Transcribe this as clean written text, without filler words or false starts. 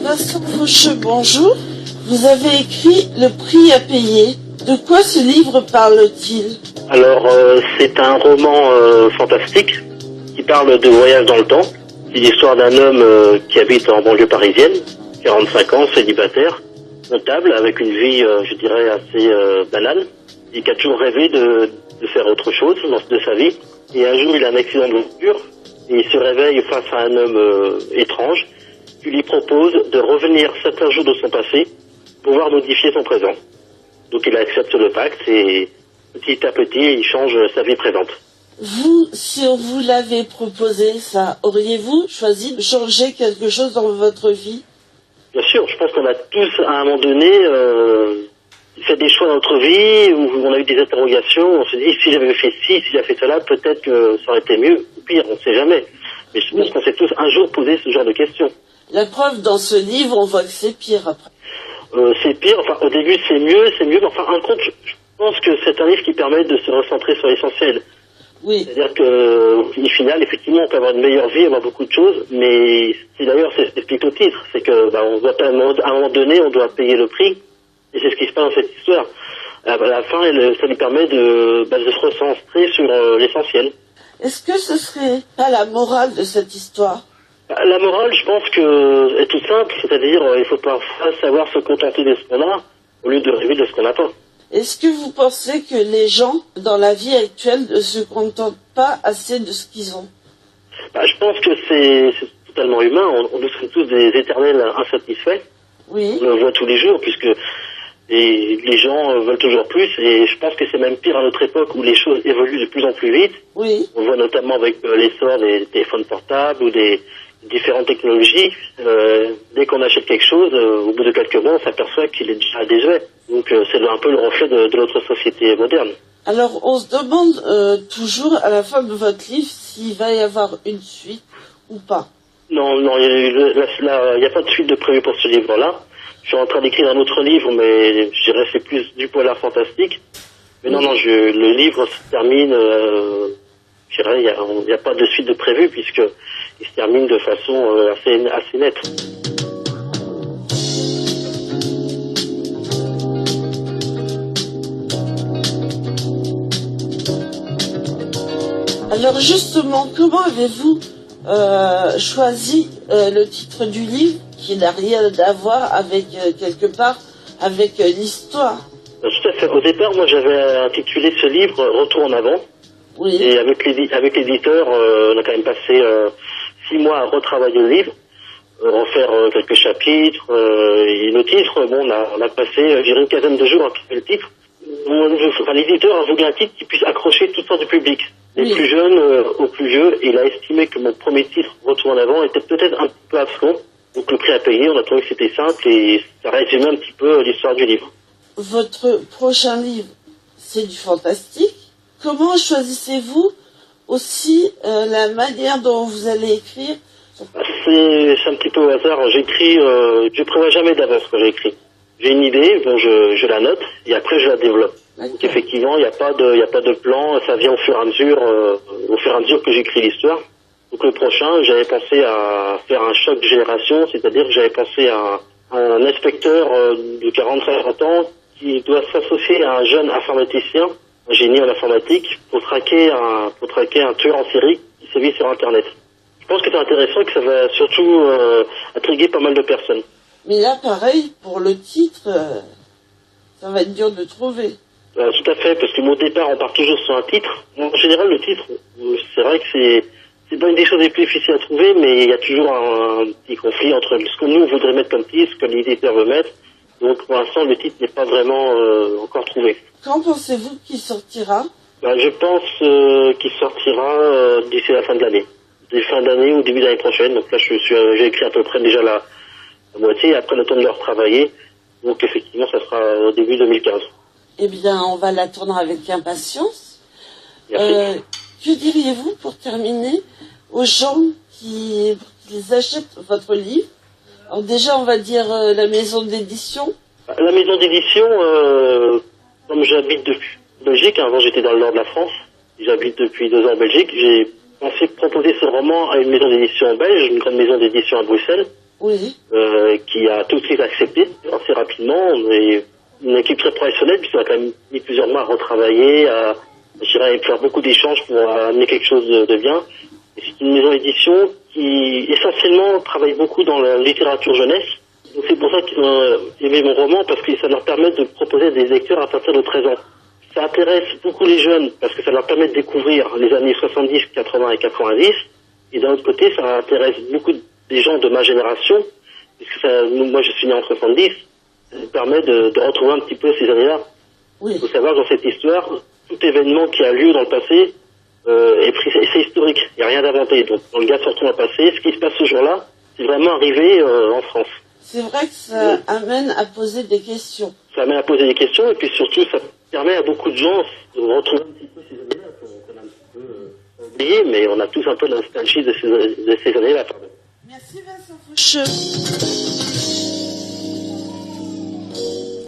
Vincent Faucheux, bonjour. Vous avez écrit Le prix à payer. De quoi ce livre parle-t-il? Alors, c'est un roman fantastique qui parle de voyage dans le temps. C'est l'histoire d'un homme qui habite en banlieue parisienne, 45 ans, célibataire, comptable, avec une vie, je dirais, assez banale, et qui a toujours rêvé de faire autre chose de sa vie. Et un jour, il a un accident de voiture, et il se réveille face à un homme étrange, qui lui propose de revenir certains jours de son passé pour pouvoir modifier son présent. Donc il accepte le pacte et petit à petit, il change sa vie présente. Vous, si on vous l'avait proposé, ça, auriez-vous choisi de changer quelque chose dans votre vie? Bien sûr, je pense qu'on a tous, à un moment donné, fait des choix dans notre vie où on a eu des interrogations. On se dit, si j'avais fait ci, si j'avais fait cela, peut-être que ça aurait été mieux. Ou pire, on ne sait jamais. Mais je pense qu'on s'est tous un jour posé ce genre de questions. La preuve, dans ce livre, on voit que c'est pire après. C'est pire, enfin au début c'est mieux, mais enfin en compte, je pense que c'est un livre qui permet de se recentrer sur l'essentiel. Oui. C'est-à-dire que, au final, effectivement, on peut avoir une meilleure vie, avoir beaucoup de choses, mais c'est d'ailleurs, c'est ce qu'explique le titre, c'est que, on doit, à un moment donné, on doit payer le prix, et c'est ce qui se passe dans cette histoire. À la fin, ça lui permet de se recentrer sur l'essentiel. Est-ce que ce serait pas la morale de cette histoire? La morale, je pense que est toute simple, c'est-à-dire, il faut parfois savoir se contenter de ce qu'on a, au lieu de rêver de ce qu'on n'a pas. Est-ce que vous pensez que les gens, dans la vie actuelle, ne se contentent pas assez de ce qu'ils ont? Je pense que c'est totalement humain. On nous sommes tous des éternels insatisfaits. Oui. On le voit tous les jours, puisque les gens veulent toujours plus. Et je pense que c'est même pire à notre époque où les choses évoluent de plus en plus vite. Oui. On voit notamment avec l'essor des téléphones portables ou des différentes technologies. Dès qu'on achète quelque chose, au bout de quelques mois, on s'aperçoit qu'il est déjà désuet. Donc c'est un peu le reflet de notre société moderne. Alors on se demande toujours à la fin de votre livre s'il va y avoir une suite ou pas. Non, il n'y a pas de suite de prévu pour ce livre-là. Je suis en train d'écrire un autre livre, mais je dirais c'est plus du polar fantastique. Mais non, le livre se termine, je dirais, il n'y a pas de suite de prévu, puisqu'il se termine de façon assez nette. Alors justement, comment avez-vous choisi le titre du livre qui n'a rien à voir avec, quelque part, avec l'histoire? Tout à fait. Au départ, moi j'avais intitulé ce livre « Retour en avant ». Oui. Et avec l'éditeur, on a quand même passé 6 mois à retravailler le livre, refaire quelques chapitres. Et le titre, on a passé, je dirais, une quinzaine de jours à trouver le titre. L'éditeur a voulu un titre qui puisse accrocher toutes sortes de publics, des plus jeunes aux plus vieux, et il a estimé que mon premier titre, Retour en avant, était peut-être un peu abscon. Donc le prix à payer, on a trouvé que c'était simple et ça résumait un petit peu l'histoire du livre. Votre prochain livre, c'est du fantastique. Comment choisissez-vous aussi la manière dont vous allez écrire? C'est un petit peu au hasard. J'écris, je prévois jamais d'avance quand j'écris. J'ai une idée, je la note et après je la développe. Donc effectivement, il n'y a pas de plan, ça vient au fur et à mesure que j'écris l'histoire. Donc le prochain, j'avais pensé à faire un choc de génération, c'est-à-dire que j'avais pensé à un inspecteur de 40-50 ans qui doit s'associer à un jeune informaticien, un génie en informatique, pour traquer un tueur en série qui sévit sur Internet. Je pense que c'est intéressant et que ça va surtout intriguer pas mal de personnes. Mais là, pareil, pour le titre, ça va être dur de trouver. Tout à fait, parce que au départ, on part toujours sur un titre. En général, le titre, c'est vrai que c'est pas une des choses les plus difficiles à trouver, mais il y a toujours un petit conflit entre ce que nous, on voudrait mettre comme titre, ce que l'éditeur veut mettre. Donc, pour l'instant, le titre n'est pas vraiment encore trouvé. Quand pensez-vous qu'il sortira? Je pense qu'il sortira d'ici la fin de l'année. Dès fin d'année ou début d'année prochaine. Donc là, j'ai écrit à peu près déjà la moitié. Après, le temps de le retravailler. Donc, effectivement, ça sera au début 2015. Eh bien, on va l'attendre avec impatience. Merci. Que diriez-vous, pour terminer, aux gens qui achètent votre livre? Alors déjà, on va dire la maison d'édition. La maison d'édition, comme j'habite depuis Belgique, avant j'étais dans le nord de la France, j'habite depuis 2 ans en Belgique, j'ai ensuite proposé ce roman à une maison d'édition belge, une grande maison d'édition à Bruxelles, Oui. qui a tout de suite accepté assez rapidement. On est une équipe très professionnelle, puisqu'on a quand même mis plusieurs mois à retravailler, à faire beaucoup d'échanges pour amener quelque chose de bien. Et c'est une maison d'édition qui essentiellement travaille beaucoup dans la littérature jeunesse. Donc c'est pour ça qu'ils ont aimé mon roman, parce que ça leur permet de proposer des lecteurs à partir de 13 ans. Ça intéresse beaucoup les jeunes, parce que ça leur permet de découvrir les années 70, 80 et 90. Et d'un autre côté, ça intéresse beaucoup des gens de ma génération, puisque moi je suis né en 70, ça nous permet de retrouver un petit peu ces années-là. Oui. Il faut savoir que dans cette histoire, tout événement qui a lieu dans le passé c'est historique, il n'y a rien d'inventé. Donc on regarde surtout dans le passé, ce qui se passe ce jour-là, c'est vraiment arrivé en France. C'est vrai que ça amène à poser des questions. Ça amène à poser des questions, et puis surtout ça permet à beaucoup de gens de retrouver un petit peu ces années-là qu'on a un petit peu oublié, mais on a tous un peu la nostalgie de ces années-là. Merci Vincent Foucheux.